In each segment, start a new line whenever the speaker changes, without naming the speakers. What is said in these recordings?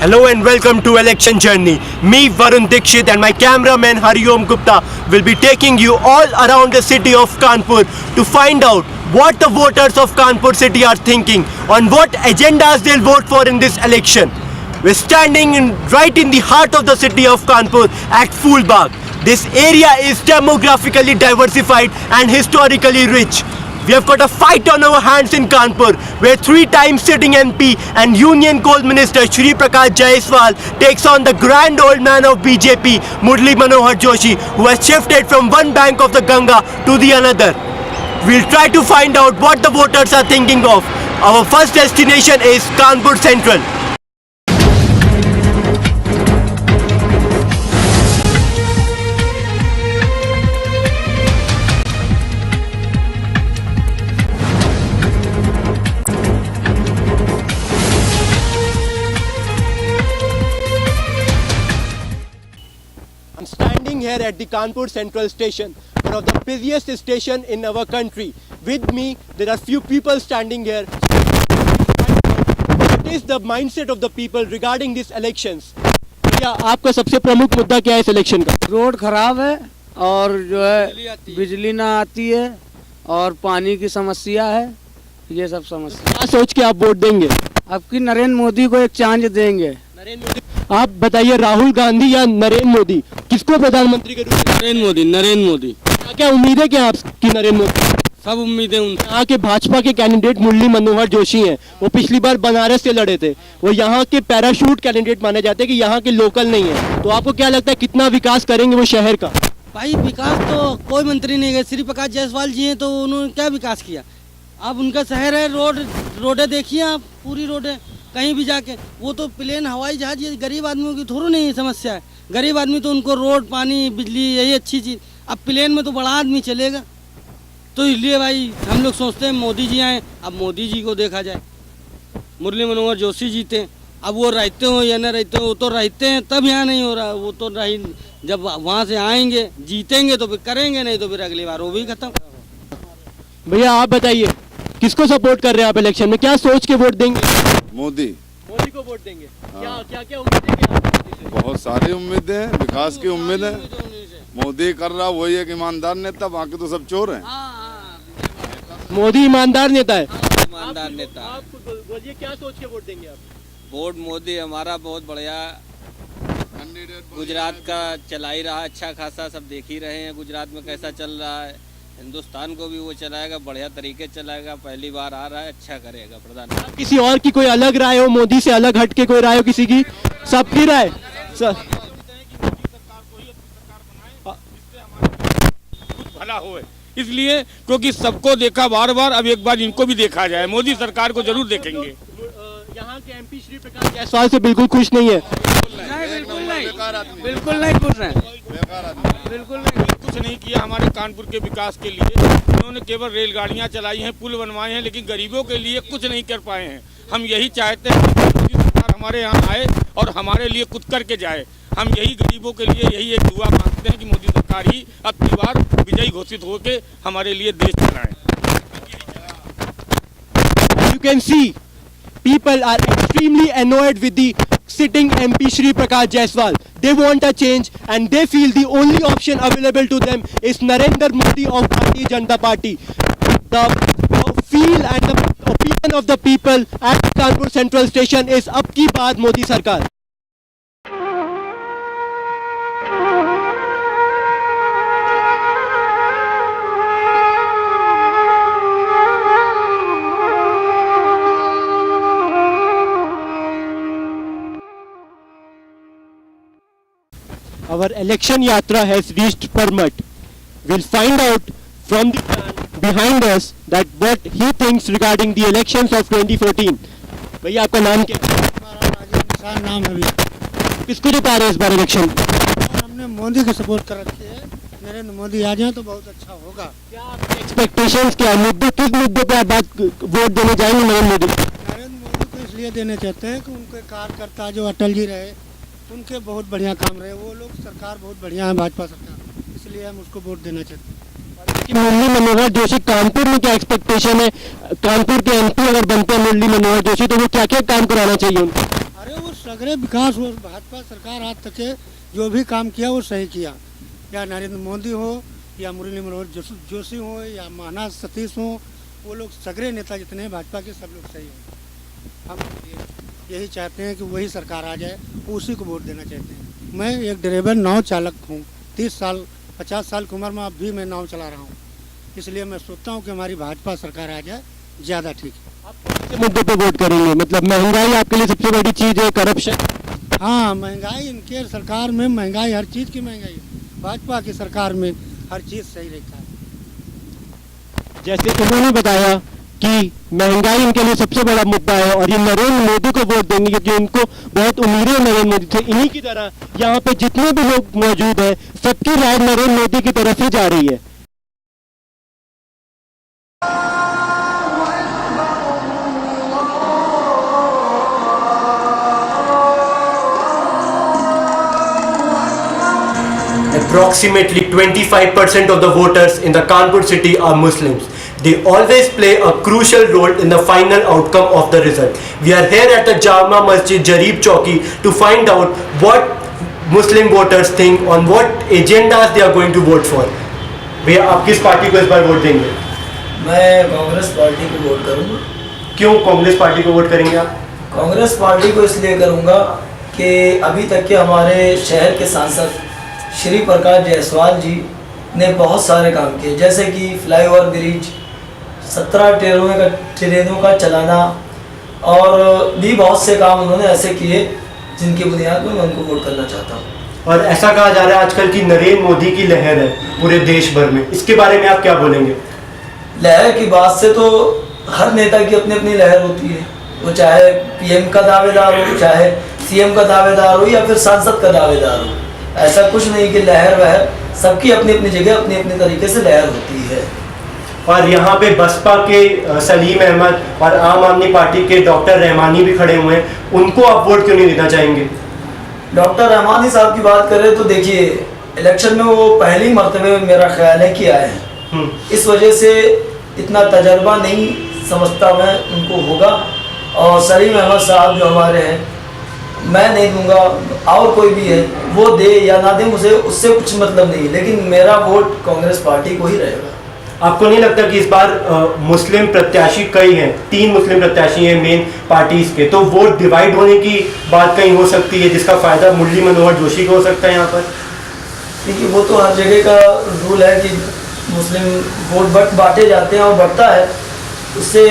Hello and welcome to Election Journey. Me, Varun Dikshit, and my cameraman Hariom Gupta will be taking you all around the city of Kanpur to find out what the voters of Kanpur city are thinking, on what agendas they'll vote for in this election. We're standing right in the heart of the city of Kanpur at Phool Bagh. This area is demographically diversified and historically rich. We have got a fight on our hands in Kanpur, where 3-time sitting MP and Union Coal Minister Shri Prakash Jaiswal takes on the grand old man of BJP, Murli Manohar Joshi, who has shifted from one bank of the Ganga to the another. We'll try to find out what the voters are thinking of. Our first destination is Kanpur Central. I'm standing here at the Kanpur Central Station, one of the busiest station in our country. With me, there are few people standing here. What is the mindset of the people regarding these elections? क्या आपका सबसे प्रमुख मुद्दा क्या है इस election का?
Road खराब है और जो है बिजली ना आती है और पानी की समस्या है, ये सब समस्या।
क्या सोच के आप वोट देंगे?
अब की नरेंद्र मोदी को एक चांस देंगे।
नरेंद्र मोदी। आप बताइए, राहुल गांधी या नरेंद्र मोदी, किसको प्रधानमंत्री के रूप में?
नरेंद्र मोदी।
क्या उम्मीदें क्या आपकी नरेंद्र मोदी?
सब उम्मीदें उनसे।
यहाँ के भाजपा के कैंडिडेट मुरली मनोहर जोशी हैं। वो पिछली बार बनारस से लड़े थे। वो यहाँ के पैराशूट कैंडिडेट माने जाते हैं कि यहाँ के लोकल नहीं है। तो आपको क्या लगता है कितना विकास करेंगे वो शहर का?
भाई विकास तो कोई मंत्री नहीं है, श्री प्रकाश जायसवाल जी हैं, तो उन्होंने क्या विकास किया? अब उनका शहर है, रोडें देखिए आप, पूरी रोडें कहीं भी जाके, वो तो प्लेन हवाई जहाज, ये गरीब आदमियों की थोड़ी नहीं समस्या है। गरीब आदमी तो उनको रोड, पानी, बिजली, यही अच्छी चीज़। अब प्लेन में तो बड़ा आदमी चलेगा, तो इसलिए भाई हम लोग सोचते हैं मोदी जी आए। अब मोदी जी को देखा जाए, मुरली मनोहर जोशी जीते, अब वो रहते हो या न रहते हो, वो तो रहते हैं तब यहाँ नहीं हो रहा। वो तो रही, जब वहाँ से आएंगे जीतेंगे तो फिर करेंगे, नहीं तो फिर अगली बार वो भी खत्म।
भैया आप बताइए, किसको सपोर्ट कर रहे हैं आप इलेक्शन में? क्या सोच के वोट देंगे?
मोदी
को वोट देंगे। क्या उम्मीदें क्या हैं?
बहुत सारी उम्मीदें हैं, विकास की उम्मीद है। मोदी कर रहा वही एक ईमानदार नेता, बाकी तो सब चोर हैं।
मोदी ईमानदार नेता है।
ईमानदार नेता।
आप बोलिए, क्या सोच के वोट देंगे आप?
वोट मोदी हमारा बहुत बढ़िया गुजरात का चला ही रहा, अच्छा खासा सब देख ही रहे हैं गुजरात में कैसा चल रहा है। हिंदुस्तान को भी वो चलाएगा, बढ़िया तरीके चलाएगा, पहली बार आ रहा है, अच्छा करेगा प्रधानमंत्री।
किसी और की कोई अलग राय हो, मोदी से अलग हट के कोई राय हो किसी की? सबकी राय
भला हो, इसलिए क्योंकि सबको देखा बार बार, अब एक बार इनको भी देखा जाए। मोदी सरकार को जरूर देखेंगे।
यहाँ के एमपी श्री प्रकाश जायसवाल से बिल्कुल खुश नहीं है।
बिल्कुल नहीं खुश है, बिल्कुल नहीं।
कुछ नहीं किया हमारे कानपुर के विकास के लिए। उन्होंने केवल रेलगाड़ियाँ चलाई हैं, पुल बनवाए हैं, लेकिन गरीबों के लिए कुछ नहीं कर पाए हैं। हम यही चाहते हैं कि मोदी सरकार हमारे यहाँ आए और हमारे लिए कुछ करके जाए। हम यही गरीबों के लिए यही एक दुआ मांगते हैं कि मोदी सरकार ही अब की बार विजयी घोषित होकर हमारे लिए देश चलाएं।
You can see people are extremely annoyed with the sitting MP Shri Prakash Jaiswal. They want a change and they feel the only option available to them is Narendra Modi of Bharatiya Janata Party. The feel and the opinion of the people at Kanpur Central Station is अब की बार मोदी सरकार। Our election yatra has reached Parmat. We'll find out from the man behind us that what he thinks regarding the elections of 2014. भैया आपका नाम क्या है?
हमारा नाम है भैया।
किसको जिता रहे हैं इस बार इलेक्शन?
हमने मोदी को सपोर्ट कर रखी है। नरेंद्र मोदी आ जाए तो बहुत अच्छा होगा।
क्या आपके एक्सपेक्टेशंस क्या है? मुद्दे किस मुद्दे पे आप वोट देने जाएंगे नरेंद्र मोदी को?
नरेंद्र मोदी को इसलिए देने चाहते हैं कि उनके कार्यकर्ता जो अटल जी रहे, उनके बहुत बढ़िया काम रहे। वो लोग सरकार बहुत बढ़िया है, भाजपा सरकार, इसलिए हम उसको वोट देना चाहते हैं।
मुरली मनोहर जोशी, कानपुर में क्या एक्सपेक्टेशन है? कानपुर के एमपी अगर बनते हैं मुरली मनोहर जोशी तो वो क्या क्या काम कराना चाहिए उनको?
अरे वो सगरे विकास हो, भाजपा सरकार आज तक के जो भी काम किया वो सही किया, या नरेंद्र मोदी हो या मुरली मनोहर जोशी हो या महाराज सतीश हो, वो लोग सगरे नेता जितने हैं भाजपा के सब लोग सही हैं। हम यही चाहते हैं कि वही सरकार आ जाए, उसी को वोट देना चाहते हैं। मैं एक ड्राइवर नाव चालक हूँ, 30 साल 50 साल की उम्र में अब भी मैं नाव चला रहा हूँ, इसलिए मैं सोचता हूँ कि हमारी भाजपा सरकार आ जाए, ज़्यादा ठीक है।
आप कौन से मुद्दों पे वोट करेंगे? मतलब महंगाई आपके लिए सबसे बड़ी चीज है, करप्शन?
हाँ, महंगाई इनके सरकार में महंगाई, हर चीज़ की महंगाई, भाजपा की सरकार में हर चीज़ सही रहता है।
जैसे उन्होंने बताया कि महंगाई उनके लिए सबसे बड़ा मुद्दा है और ये नरेंद्र मोदी को वोट देंगे क्योंकि उनको बहुत उम्मीदें नरेंद्र मोदी से। इन्हीं की तरह यहाँ पे जितने भी लोग मौजूद हैं, सबकी राय नरेंद्र मोदी की तरफ ही जा रही है। Approximately 25% of the voters in the Kanpur city are Muslims. They always play a crucial role in the final outcome of the result. We are here at the Jama Masjid Jarib Chowki to find out what Muslim voters think on what agendas they are going to vote for. भैया, आप किस party को इस बार vote देंगे?
मैं Congress party को vote करूंगा।
क्यों कांग्रेस पार्टी को वोट करेंगे आप?
कांग्रेस पार्टी को इसलिए करूंगा कि अभी तक के हमारे शहर के सांसद श्री प्रकाश जायसवाल जी ने बहुत सारे काम किए, जैसे कि फ्लाईओवर ब्रिज, 17 ट्रेनों का चलाना और भी बहुत से काम उन्होंने ऐसे किए जिनकी बुनियाद में मैं उनको वोट करना चाहता हूँ।
और ऐसा कहा जा रहा है आजकल की नरेंद्र मोदी की लहर है पूरे देश भर में, इसके बारे में आप क्या बोलेंगे?
लहर की बात से तो हर नेता की अपनी अपनी लहर होती है, वो चाहे पीएम का दावेदार हो, चाहे सीएम का दावेदार हो या फिर सांसद का दावेदार हो। ऐसा कुछ नहीं कि लहर वहर, सबकी अपनी अपनी जगह अपनी अपनी तरीके से लहर होती है।
और यहाँ पे बसपा के सलीम अहमद और आम आदमी पार्टी के डॉक्टर रहमानी भी खड़े हुए हैं, उनको आप वोट क्यों नहीं देना चाहेंगे?
डॉक्टर रहमानी साहब की बात करें तो देखिए, इलेक्शन में वो पहली मर्तबे मेरा ख्याल है कि आए हैं, इस वजह से इतना तजर्बा नहीं समझता मैं उनको होगा। और सलीम अहमद साहब जो हमारे हैं, मैं नहीं दूंगा, और कोई भी है वो दे या ना दे, मुझे उससे कुछ मतलब नहीं है, लेकिन मेरा वोट कांग्रेस पार्टी को ही रहेगा।
आपको नहीं लगता कि इस बार मुस्लिम प्रत्याशी कई हैं, 3 मुस्लिम प्रत्याशी हैं मेन पार्टीज के, तो वोट डिवाइड होने की बात कहीं हो सकती है जिसका फायदा मुरली मनोहर जोशी को हो सकता है यहाँ पर?
देखिए, वो तो हर जगह का रूल है कि मुस्लिम वोट बांटे जाते हैं और बढ़ता है उससे।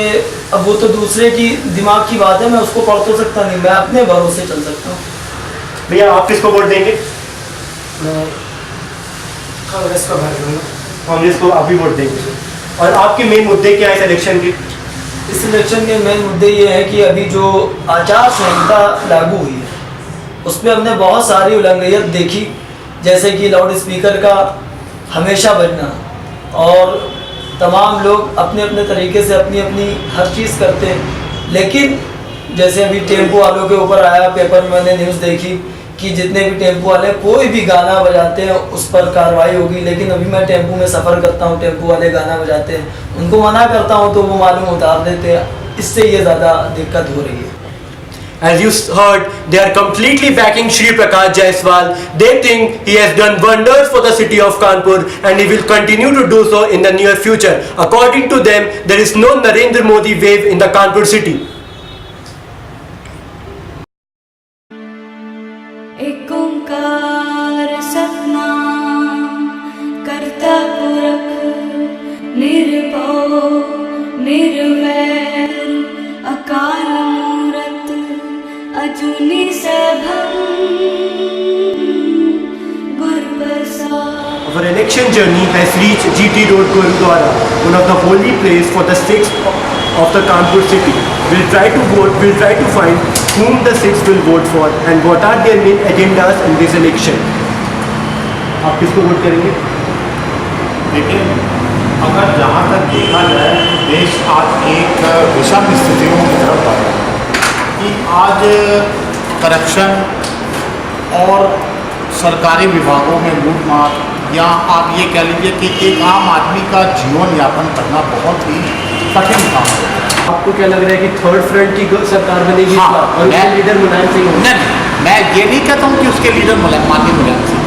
अब वो तो दूसरे की दिमाग की बात है, मैं उसको पढ़ तो सकता नहीं, मैं अपने भरोसे चल सकता हूँ।
भैया, आप किसको वोट देंगे?
कांग्रेस का भर दूंगा।
कांग्रेस को आप भी वोट देंगे। और आपके मेन मुद्दे क्या है इस इलेक्शन के?
इस इलेक्शन के मेन मुद्दे ये है कि अभी जो आचार संहिता लागू हुई है उस पर हमने बहुत सारी उल्लंघनियत देखी, जैसे कि लाउड स्पीकर का हमेशा बजना और तमाम लोग अपने अपने तरीके से अपनी अपनी हर चीज़ करते हैं। लेकिन जैसे अभी टेम्पो वालों के ऊपर आया, पेपर में मैंने न्यूज़ देखी कि जितने भी टेम्पो वाले कोई भी गाना बजाते हैं उस पर कार्रवाई होगी। लेकिन अभी मैं टेम्पो में सफ़र करता हूँ, टेम्पो वाले गाना बजाते हैं, उनको मना करता हूँ तो वो मालूम उतार देते हैं। इससे ये ज़्यादा दिक्कत हो रही है।
As you heard, they are completely backing Shri Prakash Jaiswal. They think he has done wonders for the city of Kanpur and he will continue to do so in the near future. According to them, there is no Narendra Modi wave in the Kanpur city.
एक ओंकार सतनाम करता पुरख निर्भव निर्वैर अकाल मूरत अजूनी सैभं गुरप्रसाद।
Our election journey has reached GT Road Gurudwara, one of the holy place for the Sikhs of the Kanpur city. We'll try to find whom the Sikhs will vote for and what are their main agendas in this election. आप किसको vote करेंगे?
देखिए, अगर जहाँ तक देखा जाए देश आज एक विषम स्थितियों की तरफ बढ़ रहा है कि आज करप्शन और सरकारी विभागों में लूटमार, या आप ये कह लीजिए कि एक आम आदमी का जीवन यापन करना बहुत ही कठिन काम है।
आपको क्या लग रहा है कि थर्ड फ्रंट की सरकार बनेगी?
हाँ,
और उसके लीडर मुलायम सिंह होंगे?
नहीं, मैं ये नहीं कहता हूँ कि उसके लीडर माननीय मुलायम सिंह,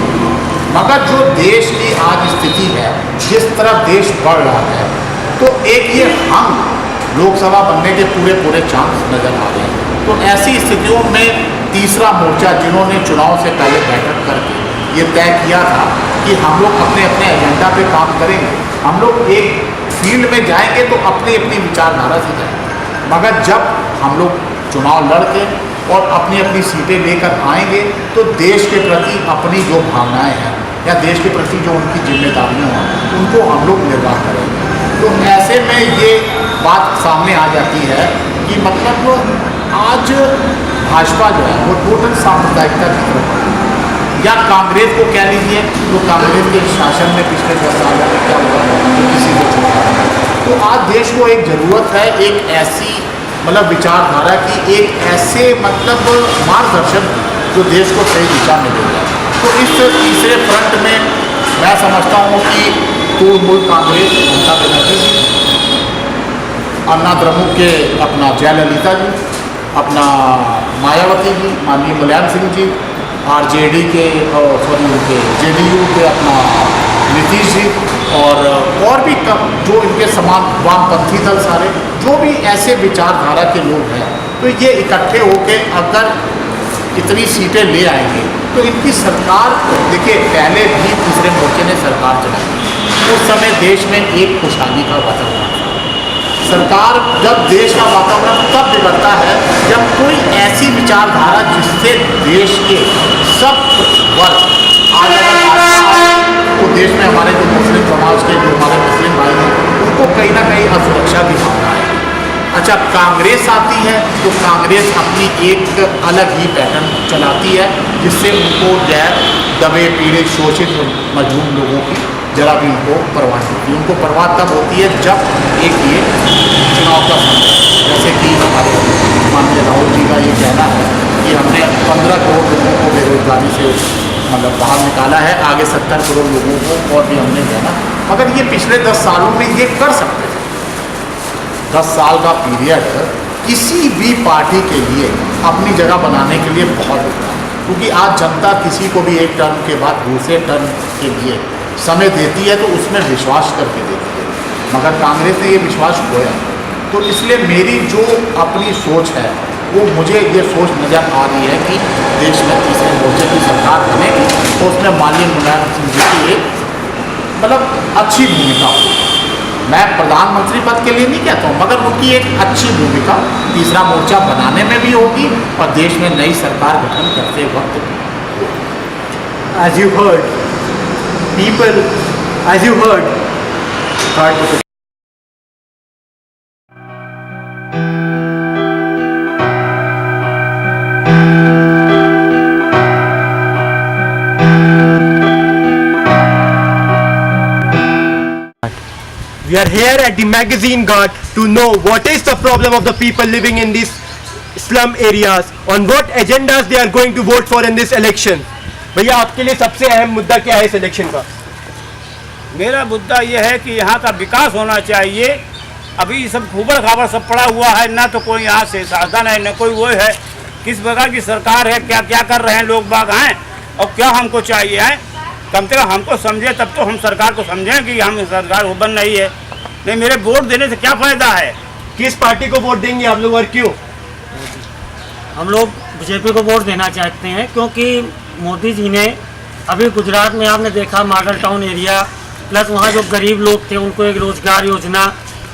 मगर जो देश की आज स्थिति है, जिस तरह देश बढ़ रहा है, तो एक ये हम लोकसभा बनने के पूरे चांस नजर आ रहे हैं। तो ऐसी स्थितियों में तीसरा मोर्चा, जिन्होंने चुनाव से पहले बैठक करके ये तय किया था कि हम लोग अपने अपने एजेंडा पे काम करेंगे, हम लोग एक फील्ड में जाएंगे तो अपनी अपनी विचारधारा से जाएंगे, मगर जब हम लोग चुनाव लड़के और अपनी अपनी सीटें लेकर आएंगे तो देश के प्रति अपनी जो भावनाएं हैं या देश के प्रति जो उनकी जिम्मेदारियां हैं उनको हम लोग निर्वाह करेंगे। तो ऐसे में ये बात सामने आ जाती है कि मतलब आज भाजपा जो है वो टोटल सांप्रदायिकता की तरफ बढ़ रही है। या कांग्रेस को कह लीजिए, तो कांग्रेस के शासन में पिछले 10 सालों में क्या हुआ तो किसी को छूटा है। तो आज देश को एक ज़रूरत है एक ऐसी मतलब विचारधारा की, एक ऐसे मतलब मार्गदर्शन जो देश को सही दिशा में ले जाए। तो इस तीसरे फ्रंट में मैं समझता हूँ कि तृणमूल कांग्रेस, ममता बनर्जी जी, अन्ना द्रमुक के अपना जयललिता जी, अपना मायावती जी, माननीय मुलायम सिंह जी, आरजेडी के सॉरी उनके जेडीयू के अपना नीतीश जी और भी कम जो इनके समान वामपंथी दल सारे जो भी ऐसे विचारधारा के लोग हैं, तो ये इकट्ठे होकर अगर इतनी सीटें ले आएंगे तो इनकी सरकार, देखिए पहले भी तीसरे मोर्चे ने सरकार चलाई, उस समय देश में एक खुशहाली का वातावरण था। सरकार जब देश का वातावरण तब बिगड़ता है जब कोई ऐसी विचारधारा जिससे देश के सब वर्ग तो देश में हमारे जो मुस्लिम समाज के जो हमारे मुस्लिम भाई हैं उनको कहीं ना कहीं असुरक्षा की भावना है। अच्छा, कांग्रेस आती है तो कांग्रेस अपनी एक अलग ही पैटर्न चलाती है जिससे उनको गैर दबे पीड़ित शोषित मजलूम लोगों की जरा भी उनको परवाह नहीं होती। उनको परवाह तब होती है जब एक ये चुनाव का समय, जैसे कि हमारे माननीय राहुल जी का ये कहना है कि हमने 15 करोड़ लोगों को बेरोजगारी से मतलब बाहर निकाला है, आगे 70 करोड़ लोगों को और भी हमने कहना, मगर ये पिछले 10 सालों में ये कर सकते थे। 10 साल का पीरियड किसी भी पार्टी के लिए अपनी जगह बनाने के लिए बहुत होता है, क्योंकि आज जनता किसी को भी एक टर्म के बाद दूसरे टर्म के लिए समय देती है तो उसमें विश्वास करके देती है, मगर कांग्रेस ने ये विश्वास खोया। तो इसलिए मेरी जो अपनी सोच है वो मुझे ये सोच नज़र आ रही है कि देश में तीसरे मोर्चे की सरकार बनेगी तो उसमें माननीय मुलायम सिंह जी की एक मतलब अच्छी भूमिका होगी। मैं प्रधानमंत्री पद के लिए नहीं कहता हूँ, मगर उनकी एक अच्छी भूमिका तीसरा मोर्चा बनाने में भी होगी और देश में नई सरकार गठन करते वक्त भी।
As you heard, people, as you heard, we are here at the magazine guard to know what is the problem of the people living in these slum areas, on what agendas they are going to vote for in this election. भैया, आपके लिए सबसे अहम मुद्दा क्या है इस election का?
मेरा मुद्दा यह है कि यहाँ का विकास होना चाहिए। अभी सब खूबड़ खाबड़ सब पड़ा हुआ है, ना तो कोई यहाँ से साधन है, न कोई वो है। किस प्रकार की सरकार है, क्या क्या कर रहे हैं लोग बाग हैं और क्या हमको चाहिए है। कम से कम हमको समझे तब तो हम सरकार को समझें कि हम सरकार वो बन रही है। नहीं, मेरे वोट देने से क्या फ़ायदा है।
किस पार्टी को वोट देंगे आप लोग और क्यों?
हम लोग बीजेपी को वोट देना चाहते हैं क्योंकि मोदी जी ने अभी गुजरात में आपने देखा मॉडल टाउन एरिया प्लस वहाँ जो गरीब लोग थे उनको एक रोजगार योजना,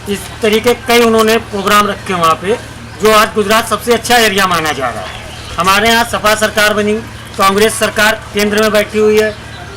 इस तरीके कई उन्होंने प्रोग्राम रखे वहाँ पे, जो आज गुजरात सबसे अच्छा एरिया माना जा रहा है। हमारे यहाँ सपा सरकार बनी, कांग्रेस सरकार केंद्र में बैठी हुई है।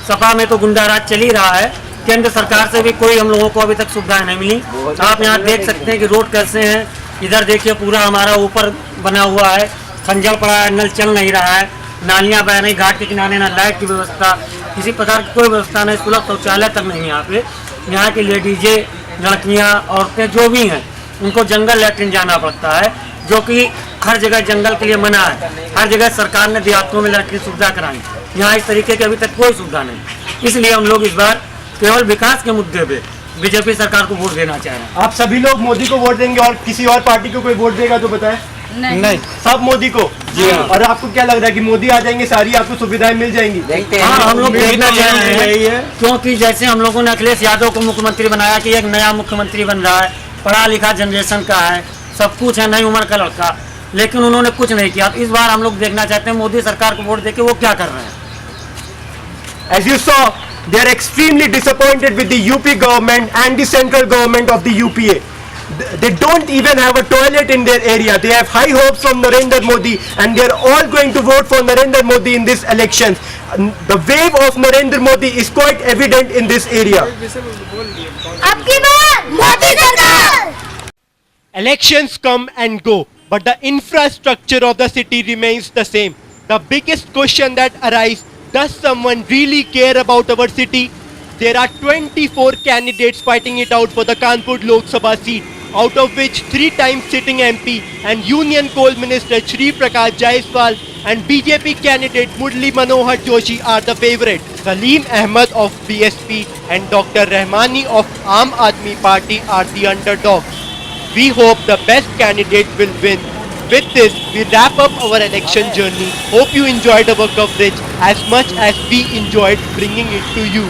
सपा में तो गुंडा राज चल ही रहा है, केंद्र सरकार से भी कोई हम लोगों को अभी तक सुविधाएं नहीं मिली। आप यहाँ देख सकते हैं कि रोड कैसे हैं, इधर देखिए पूरा हमारा ऊपर बना हुआ है, खंजर पड़ा है, नल चल नहीं रहा है, नालियाँ बह रही, घाट के किनारे ना लाइट की व्यवस्था, किसी प्रकार की कोई व्यवस्था नहीं, सुलभ शौचालय तक नहीं। यहाँ पे यहाँ की लेडीजें, लड़कियाँ, औरतें जो भी हैं उनको जंगल लैट्रिन जाना पड़ता है, जो कि हर जगह जंगल के लिए मना है। हर जगह सरकार ने देहातों में लैट्रिन सुविधा कराई, यहाँ इस तरीके की अभी तक कोई सुविधा नहीं। इसलिए हम लोग इस बार केवल विकास के मुद्दे पे बीजेपी सरकार को वोट देना चाह रहे हैं।
आप सभी लोग मोदी को वोट देंगे और किसी और पार्टी को कोई वोट देगा तो बताएं?
नहीं।
सब मोदी को?
जी हाँ।
और आपको क्या लग रहा है कि मोदी आ जाएंगे सारी आपको सुविधाएं मिल जाएंगी?
हाँ, हम लोग देखना चाह रहे हैं, क्योंकि जैसे हम लोगों ने अखिलेश यादव को मुख्यमंत्री बनाया कि एक नया मुख्यमंत्री बन रहा है, पढ़ा लिखा जनरेशन का है, सब कुछ है, नई उम्र का लड़का, लेकिन उन्होंने कुछ नहीं किया। इस बार हम लोग देखना चाहते हैं मोदी सरकार को वोट देके वो क्या कर रहे हैं।
As you saw, they are extremely disappointed with the UP government and the central government of the UPA. They don't even have a toilet in their area. They have high hopes from Narendra Modi and they are all going to vote for Narendra Modi in this election. The wave of Narendra Modi is quite evident in this area.
आपकी बात मोदी सरकार।
Elections come and go, but the infrastructure of the city remains the same. The biggest question that arises, does someone really care about our city? There are 24 candidates fighting it out for the Kanpur Lok Sabha seat, out of which 3 times sitting MP and Union Coal Minister Shri Prakash Jaiswal and BJP candidate Murli Manohar Joshi are the favorite. Salim Ahmed of BSP and Dr. Rahmani of Aam Aadmi Party are the underdogs. We hope the best candidate will win. With this, we wrap up our election journey. Hope you enjoyed our coverage as much as we enjoyed bringing it to you.